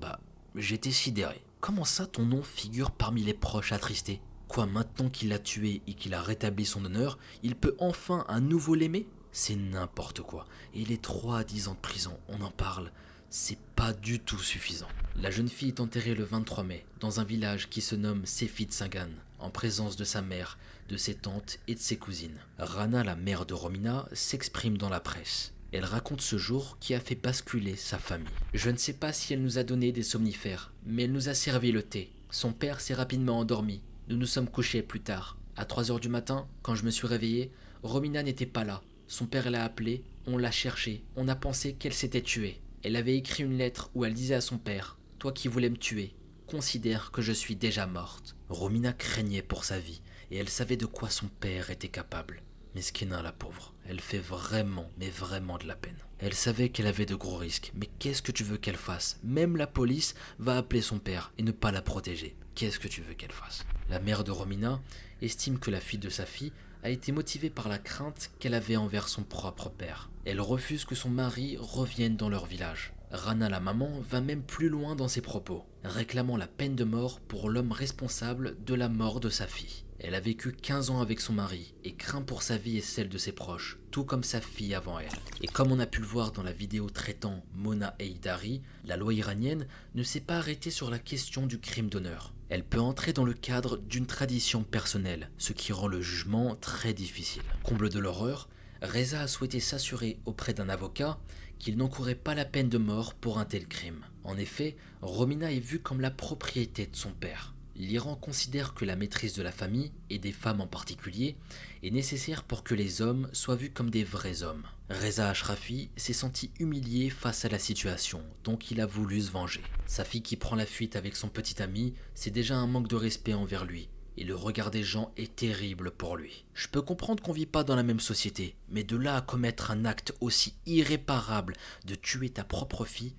j'étais sidéré. Comment ça ton nom figure parmi les proches attristés? Quoi, maintenant qu'il l'a tué et qu'il a rétabli son honneur, il peut enfin à nouveau l'aimer? C'est n'importe quoi. Et les 3 à 10 ans de prison, on en parle, c'est pas du tout suffisant. La jeune fille est enterrée le 23 mai, dans un village qui se nomme Sefid Singan, en présence de sa mère, de ses tantes et de ses cousines. Rana, la mère de Romina, s'exprime dans la presse. Elle raconte ce jour qui a fait basculer sa famille. Je ne sais pas si elle nous a donné des somnifères, mais elle nous a servi le thé. Son père s'est rapidement endormi. Nous nous sommes couchés plus tard. À 3 heures du matin, quand je me suis réveillé, Romina n'était pas là. Son père l'a appelée, on l'a cherchée, on a pensé qu'elle s'était tuée. Elle avait écrit une lettre où elle disait à son père « Toi qui voulais me tuer, considère que je suis déjà morte ». Romina craignait pour sa vie et elle savait de quoi son père était capable. Mesquina la pauvre, elle fait vraiment, mais vraiment de la peine. Elle savait qu'elle avait de gros risques, mais qu'est-ce que tu veux qu'elle fasse? Même la police va appeler son père et ne pas la protéger. Qu'est-ce que tu veux qu'elle fasse? La mère de Romina estime que la fuite de sa fille a été motivée par la crainte qu'elle avait envers son propre père. Elle refuse que son mari revienne dans leur village. Rana la maman va même plus loin dans ses propos, réclamant la peine de mort pour l'homme responsable de la mort de sa fille. Elle a vécu 15 ans avec son mari et craint pour sa vie et celle de ses proches, tout comme sa fille avant elle. Et comme on a pu le voir dans la vidéo traitant Mona Heydari, la loi iranienne ne s'est pas arrêtée sur la question du crime d'honneur. Elle peut entrer dans le cadre d'une tradition personnelle, ce qui rend le jugement très difficile. Comble de l'horreur, Reza a souhaité s'assurer auprès d'un avocat qu'il n'encourait pas la peine de mort pour un tel crime. En effet, Romina est vue comme la propriété de son père. L'Iran considère que la maîtrise de la famille, et des femmes en particulier, est nécessaire pour que les hommes soient vus comme des vrais hommes. Reza Ashrafi s'est senti humilié face à la situation, donc il a voulu se venger. Sa fille qui prend la fuite avec son petit ami, c'est déjà un manque de respect envers lui. Et le regard des gens est terrible pour lui. Je peux comprendre qu'on vit pas dans la même société, mais de là à commettre un acte aussi irréparable de tuer ta propre fille,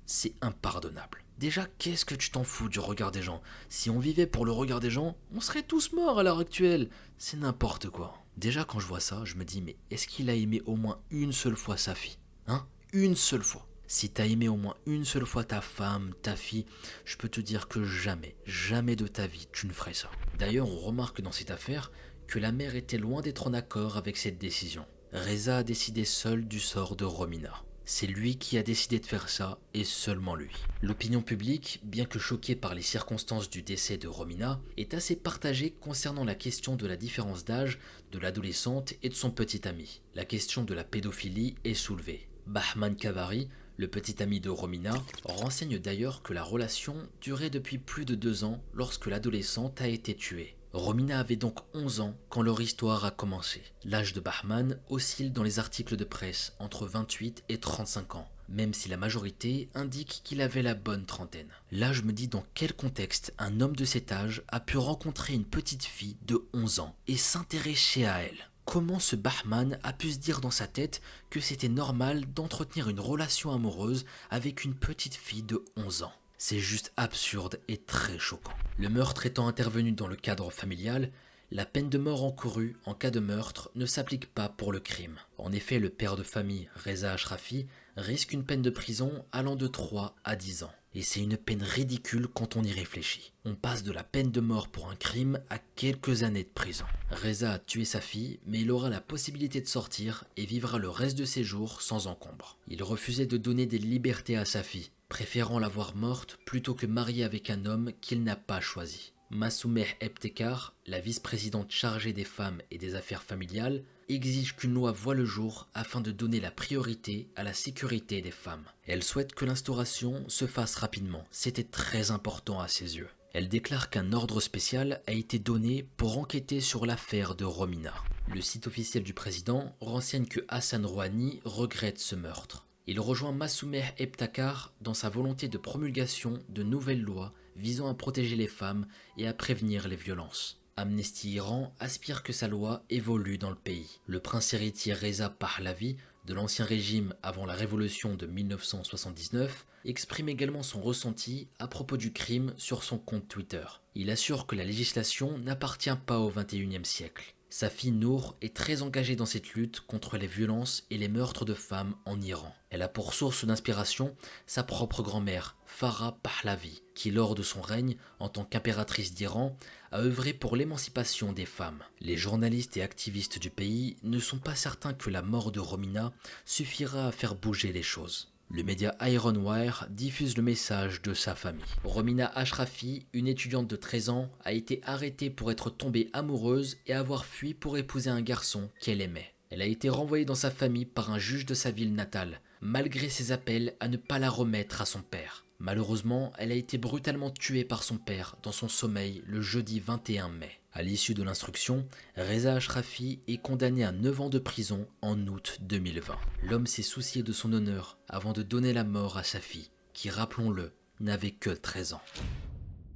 c'est impardonnable. Déjà, qu'est-ce que tu t'en fous du regard des gens? Si on vivait pour le regard des gens, on serait tous morts à l'heure actuelle. C'est n'importe quoi. Déjà, quand je vois ça, je me dis, mais est-ce qu'il a aimé au moins une seule fois sa fille? Hein? Une seule fois. Si t'as aimé au moins une seule fois ta femme, ta fille, je peux te dire que jamais, jamais de ta vie, tu ne ferais ça. D'ailleurs, on remarque dans cette affaire que la mère était loin d'être en accord avec cette décision. Reza a décidé seul du sort de Romina. C'est lui qui a décidé de faire ça, et seulement lui. L'opinion publique, bien que choquée par les circonstances du décès de Romina, est assez partagée concernant la question de la différence d'âge de l'adolescente et de son petit ami. La question de la pédophilie est soulevée. Bahman Kavari, le petit ami de Romina, renseigne d'ailleurs que la relation durait depuis plus de 2 ans lorsque l'adolescente a été tuée. Romina avait donc 11 ans quand leur histoire a commencé. L'âge de Bahman oscille dans les articles de presse entre 28 et 35 ans. même si la majorité indique qu'il avait la bonne trentaine. Là, je me dis dans quel contexte un homme de cet âge a pu rencontrer une petite fille de 11 ans et s'intéresser à elle. Comment ce Bahman a pu se dire dans sa tête que c'était normal d'entretenir une relation amoureuse avec une petite fille de 11 ans? C'est juste absurde et très choquant. Le meurtre étant intervenu dans le cadre familial, la peine de mort encourue en cas de meurtre ne s'applique pas pour le crime. En effet, le père de famille, Reza Ashrafi, risque une peine de prison allant de 3 à 10 ans. Et c'est une peine ridicule quand on y réfléchit. On passe de la peine de mort pour un crime à quelques années de prison. Reza a tué sa fille, mais il aura la possibilité de sortir et vivra le reste de ses jours sans encombre. Il refusait de donner des libertés à sa fille, préférant la voir morte plutôt que mariée avec un homme qu'il n'a pas choisi. Massoumeh Ebtekar, la vice-présidente chargée des femmes et des affaires familiales, exige qu'une loi voie le jour afin de donner la priorité à la sécurité des femmes. Elle souhaite que l'instauration se fasse rapidement, c'était très important à ses yeux. Elle déclare qu'un ordre spécial a été donné pour enquêter sur l'affaire de Romina. Le site officiel du président renseigne que Hassan Rouhani regrette ce meurtre. Il rejoint Massoumeh Ebtekar dans sa volonté de promulgation de nouvelles lois visant à protéger les femmes et à prévenir les violences. Amnesty Iran aspire que sa loi évolue dans le pays. Le prince héritier Reza Pahlavi, de l'ancien régime avant la révolution de 1979, exprime également son ressenti à propos du crime sur son compte Twitter. Il assure que la législation n'appartient pas au XXIe siècle. Sa fille Nour est très engagée dans cette lutte contre les violences et les meurtres de femmes en Iran. Elle a pour source d'inspiration sa propre grand-mère, Farah Pahlavi, qui lors de son règne en tant qu'impératrice d'Iran a œuvré pour l'émancipation des femmes. Les journalistes et activistes du pays ne sont pas certains que la mort de Romina suffira à faire bouger les choses. Le média Ironwire diffuse le message de sa famille. Romina Ashrafi, une étudiante de 13 ans, a été arrêtée pour être tombée amoureuse et avoir fui pour épouser un garçon qu'elle aimait. Elle a été renvoyée dans sa famille par un juge de sa ville natale, malgré ses appels à ne pas la remettre à son père. Malheureusement, elle a été brutalement tuée par son père dans son sommeil le jeudi 21 mai. À l'issue de l'instruction, Reza Ashrafi est condamné à 9 ans de prison en août 2020. L'homme s'est soucié de son honneur avant de donner la mort à sa fille, qui, rappelons-le, n'avait que 13 ans.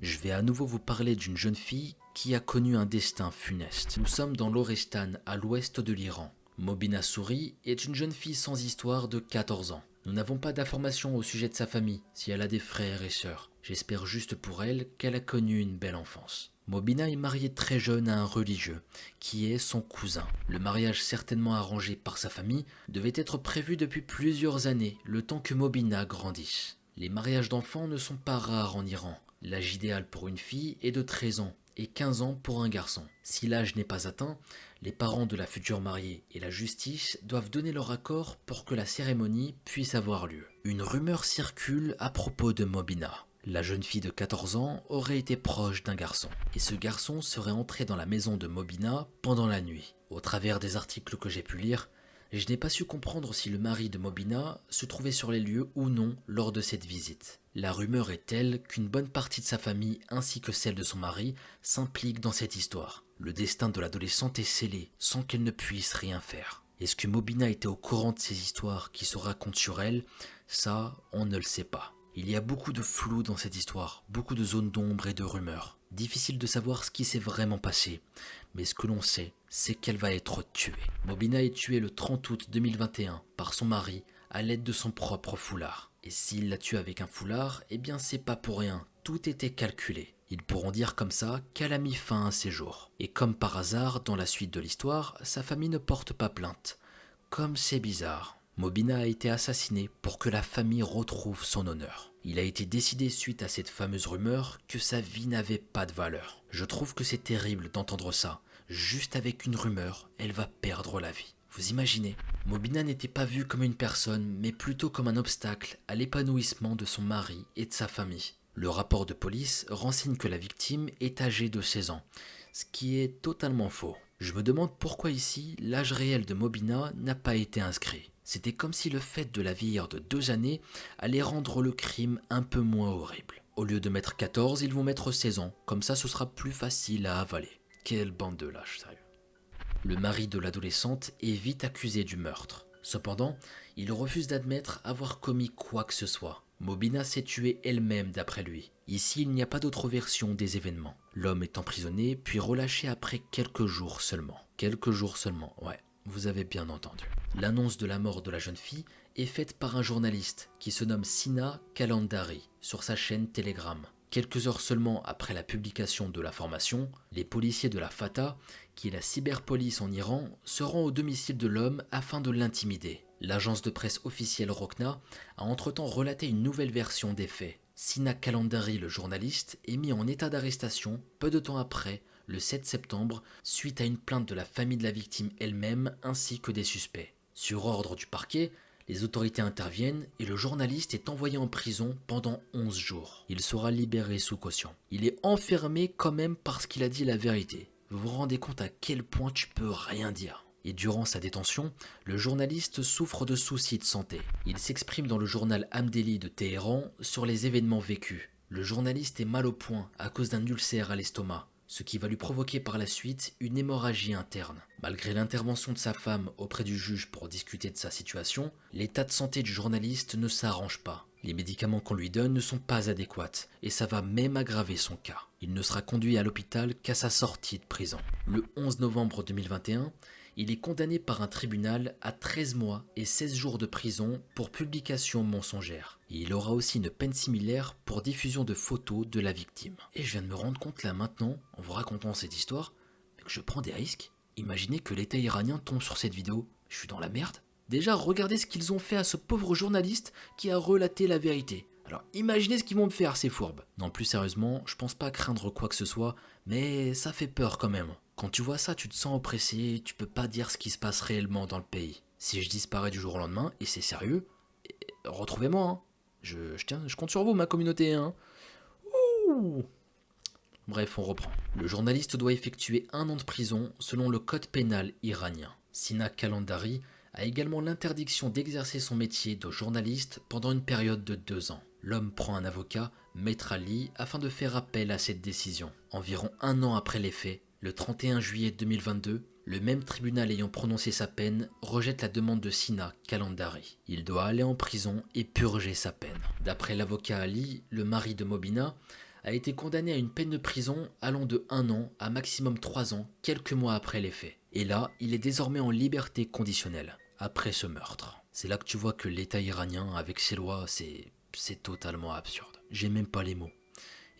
Je vais à nouveau vous parler d'une jeune fille qui a connu un destin funeste. Nous sommes dans l'Orezstan, à l'ouest de l'Iran. Mobina Souri est une jeune fille sans histoire de 14 ans. Nous n'avons pas d'informations au sujet de sa famille, si elle a des frères et sœurs. J'espère juste pour elle qu'elle a connu une belle enfance. Mobina est mariée très jeune à un religieux, qui est son cousin. Le mariage certainement arrangé par sa famille devait être prévu depuis plusieurs années, le temps que Mobina grandisse. Les mariages d'enfants ne sont pas rares en Iran. L'âge idéal pour une fille est de 13 ans et 15 ans pour un garçon. Si l'âge n'est pas atteint, les parents de la future mariée et la justice doivent donner leur accord pour que la cérémonie puisse avoir lieu. Une rumeur circule à propos de Mobina. La jeune fille de 14 ans aurait été proche d'un garçon, et ce garçon serait entré dans la maison de Mobina pendant la nuit. Au travers des articles que j'ai pu lire, je n'ai pas su comprendre si le mari de Mobina se trouvait sur les lieux ou non lors de cette visite. La rumeur est telle qu'une bonne partie de sa famille ainsi que celle de son mari s'implique dans cette histoire. Le destin de l'adolescente est scellé sans qu'elle ne puisse rien faire. Est-ce que Mobina était au courant de ces histoires qui se racontent sur elle? Ça, on ne le sait pas. Il y a beaucoup de flou dans cette histoire, beaucoup de zones d'ombre et de rumeurs. Difficile de savoir ce qui s'est vraiment passé, mais ce que l'on sait, c'est qu'elle va être tuée. Mobina est tuée le 30 août 2021 par son mari à l'aide de son propre foulard. Et s'il l'a tuée avec un foulard, eh bien c'est pas pour rien, tout était calculé. Ils pourront dire comme ça qu'elle a mis fin à ses jours. Et comme par hasard, dans la suite de l'histoire, sa famille ne porte pas plainte. Comme c'est bizarre. Mobina a été assassiné pour que la famille retrouve son honneur. Il a été décidé suite à cette fameuse rumeur que sa vie n'avait pas de valeur. Je trouve que c'est terrible d'entendre ça. Juste avec une rumeur, elle va perdre la vie. Vous imaginez? Mobina n'était pas vue comme une personne, mais plutôt comme un obstacle à l'épanouissement de son mari et de sa famille. Le rapport de police renseigne que la victime est âgée de 16 ans, ce qui est totalement faux. Je me demande pourquoi ici, l'âge réel de Mobina n'a pas été inscrit. C'était comme si le fait de la vieillir de 2 années allait rendre le crime un peu moins horrible. Au lieu de mettre 14, ils vont mettre 16 ans, comme ça ce sera plus facile à avaler. Quelle bande de lâches, sérieux. Le mari de l'adolescente est vite accusé du meurtre. Cependant, il refuse d'admettre avoir commis quoi que ce soit. Mobina s'est tuée elle-même d'après lui. Ici, il n'y a pas d'autre version des événements. L'homme est emprisonné puis relâché après quelques jours seulement. Quelques jours seulement, ouais, vous avez bien entendu. L'annonce de la mort de la jeune fille est faite par un journaliste qui se nomme Sina Kalandari sur sa chaîne Telegram. Quelques heures seulement après la publication de l'information, les policiers de la Fatah, qui est la cyberpolice en Iran, se rendent au domicile de l'homme afin de l'intimider. L'agence de presse officielle Rokna a entre-temps relaté une nouvelle version des faits. Sina Kalandari, le journaliste, est mis en état d'arrestation peu de temps après, le 7 septembre, suite à une plainte de la famille de la victime elle-même ainsi que des suspects. Sur ordre du parquet, les autorités interviennent et le journaliste est envoyé en prison pendant 11 jours. Il sera libéré sous caution. Il est enfermé quand même parce qu'il a dit la vérité. Vous vous rendez compte à quel point tu peux rien dire. Et durant sa détention, le journaliste souffre de soucis de santé. Il s'exprime dans le journal Amdeli de Téhéran sur les événements vécus. Le journaliste est mal au point à cause d'un ulcère à l'estomac, ce qui va lui provoquer par la suite une hémorragie interne. Malgré l'intervention de sa femme auprès du juge pour discuter de sa situation, l'état de santé du journaliste ne s'arrange pas. Les médicaments qu'on lui donne ne sont pas adéquats et ça va même aggraver son cas. Il ne sera conduit à l'hôpital qu'à sa sortie de prison. Le 11 novembre 2021, il est condamné par un tribunal à 13 mois et 16 jours de prison pour publication mensongère. Et il aura aussi une peine similaire pour diffusion de photos de la victime. Et je viens de me rendre compte là maintenant, en vous racontant cette histoire, que je prends des risques. Imaginez que l'État iranien tombe sur cette vidéo, je suis dans la merde. Déjà, regardez ce qu'ils ont fait à ce pauvre journaliste qui a relaté la vérité. Alors imaginez ce qu'ils vont me faire, ces fourbes. Non, plus sérieusement, je pense pas craindre quoi que ce soit, mais ça fait peur quand même. Quand tu vois ça, tu te sens oppressé, tu peux pas dire ce qui se passe réellement dans le pays. Si je disparais du jour au lendemain, et c'est sérieux, retrouvez-moi, hein. Je compte sur vous, ma communauté, hein. Ouh. Bref, on reprend. Le journaliste doit effectuer 1 an de prison selon le code pénal iranien. Sina Kalandari a également l'interdiction d'exercer son métier de journaliste pendant une période de 2 ans. L'homme prend un avocat, Maître Ali, afin de faire appel à cette décision. Environ 1 an après les faits, le 31 juillet 2022, le même tribunal ayant prononcé sa peine rejette la demande de Sina Kalandari. Il doit aller en prison et purger sa peine. D'après l'avocat Ali, le mari de Mobina a été condamné à une peine de prison allant de 1 an à maximum 3 ans, quelques mois après les faits. Et là, il est désormais en liberté conditionnelle, après ce meurtre. C'est là que tu vois que l'État iranien, avec ses lois, c'est totalement absurde. J'ai même pas les mots.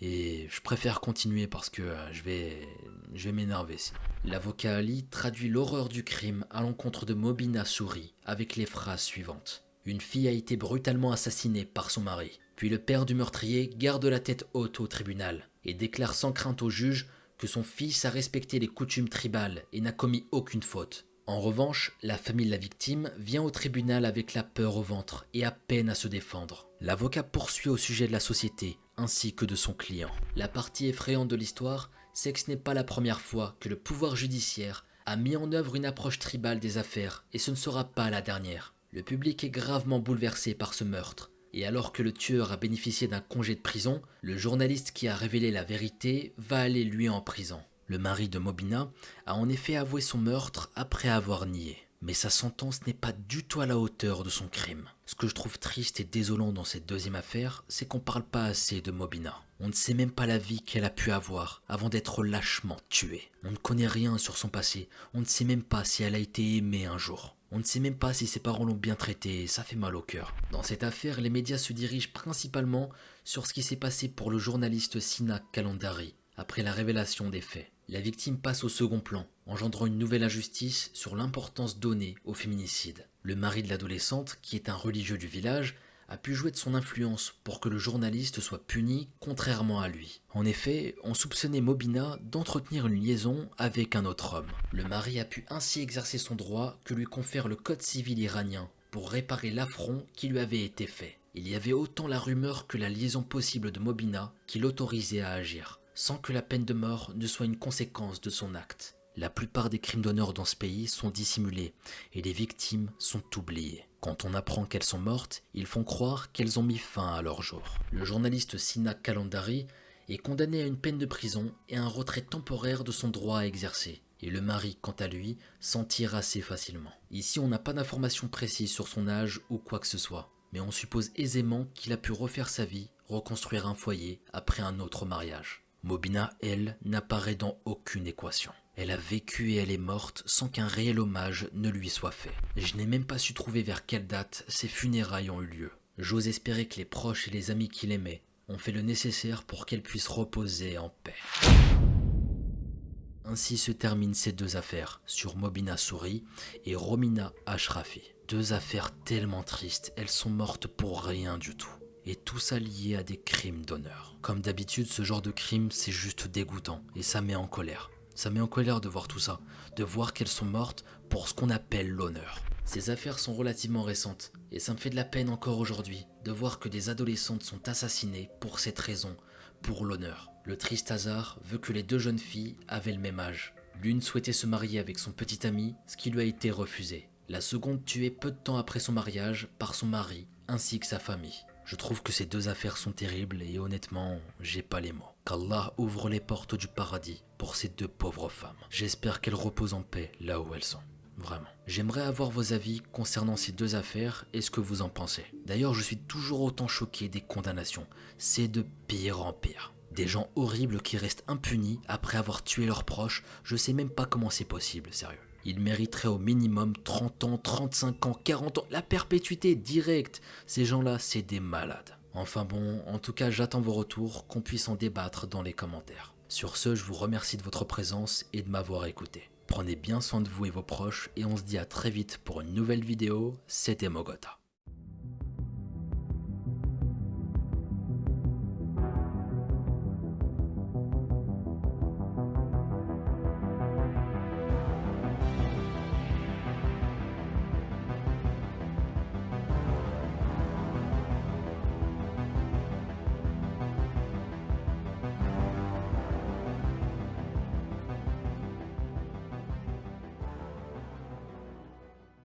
Et je préfère continuer parce que je vais m'énerver sinon. L'avocat Ali traduit l'horreur du crime à l'encontre de Mobina Souri avec les phrases suivantes. Une fille a été brutalement assassinée par son mari. Puis le père du meurtrier garde la tête haute au tribunal et déclare sans crainte au juge que son fils a respecté les coutumes tribales et n'a commis aucune faute. En revanche, la famille de la victime vient au tribunal avec la peur au ventre et a peine à se défendre. L'avocat poursuit au sujet de la société ainsi que de son client. La partie effrayante de l'histoire, c'est que ce n'est pas la première fois que le pouvoir judiciaire a mis en œuvre une approche tribale des affaires et ce ne sera pas la dernière. Le public est gravement bouleversé par ce meurtre. Et alors que le tueur a bénéficié d'un congé de prison, le journaliste qui a révélé la vérité va aller lui en prison. Le mari de Mobina a en effet avoué son meurtre après avoir nié. Mais sa sentence n'est pas du tout à la hauteur de son crime. Ce que je trouve triste et désolant dans cette deuxième affaire, c'est qu'on parle pas assez de Mobina. On ne sait même pas la vie qu'elle a pu avoir avant d'être lâchement tuée. On ne connaît rien sur son passé, on ne sait même pas si elle a été aimée un jour. On ne sait même pas si ses parents l'ont bien traitée et ça fait mal au cœur. Dans cette affaire, les médias se dirigent principalement sur ce qui s'est passé pour le journaliste Sina Kalandari après la révélation des faits. La victime passe au second plan, engendrant une nouvelle injustice sur l'importance donnée au féminicide. Le mari de l'adolescente, qui est un religieux du village, a pu jouer de son influence pour que le journaliste soit puni contrairement à lui. En effet, on soupçonnait Mobina d'entretenir une liaison avec un autre homme. Le mari a pu ainsi exercer son droit que lui confère le code civil iranien pour réparer l'affront qui lui avait été fait. Il y avait autant la rumeur que la liaison possible de Mobina qui l'autorisait à agir, sans que la peine de mort ne soit une conséquence de son acte. La plupart des crimes d'honneur dans ce pays sont dissimulés et les victimes sont oubliées. Quand on apprend qu'elles sont mortes, ils font croire qu'elles ont mis fin à leur jour. Le journaliste Sina Kalandari est condamné à une peine de prison et à un retrait temporaire de son droit à exercer. et le mari, quant à lui, s'en tire assez facilement. Ici, on n'a pas d'informations précises sur son âge ou quoi que ce soit, mais on suppose aisément qu'il a pu refaire sa vie, reconstruire un foyer après un autre mariage. Mobina, elle, n'apparaît dans aucune équation. Elle a vécu et elle est morte sans qu'un réel hommage ne lui soit fait. Je n'ai même pas su trouver vers quelle date ses funérailles ont eu lieu. J'ose espérer que les proches et les amis qui l'aimaient ont fait le nécessaire pour qu'elle puisse reposer en paix. Ainsi se terminent ces deux affaires, sur Mobina Souri et Romina Ashrafi. Deux affaires tellement tristes, elles sont mortes pour rien du tout. Et tout ça lié à des crimes d'honneur. Comme d'habitude, ce genre de crime, c'est juste dégoûtant et ça met en colère. Ça met en colère de voir tout ça, de voir qu'elles sont mortes pour ce qu'on appelle l'honneur. Ces affaires sont relativement récentes et ça me fait de la peine encore aujourd'hui de voir que des adolescentes sont assassinées pour cette raison, pour l'honneur. Le triste hasard veut que les deux jeunes filles avaient le même âge. L'une souhaitait se marier avec son petit ami, ce qui lui a été refusé. La seconde tuée peu de temps après son mariage par son mari ainsi que sa famille. Je trouve que ces deux affaires sont terribles et honnêtement, j'ai pas les mots. Qu'Allah ouvre les portes du paradis pour ces deux pauvres femmes. J'espère qu'elles reposent en paix là où elles sont. Vraiment. J'aimerais avoir vos avis concernant ces deux affaires et ce que vous en pensez. D'ailleurs, je suis toujours autant choqué des condamnations. C'est de pire en pire. Des gens horribles qui restent impunis après avoir tué leurs proches, je sais même pas comment c'est possible, sérieux. Ils mériteraient au minimum 30 ans, 35 ans, 40 ans, la perpétuité directe. Ces gens-là, c'est des malades. Enfin bon, en tout cas, j'attends vos retours, qu'on puisse en débattre dans les commentaires. Sur ce, je vous remercie de votre présence et de m'avoir écouté. Prenez bien soin de vous et vos proches et on se dit à très vite pour une nouvelle vidéo. C'était Mogota.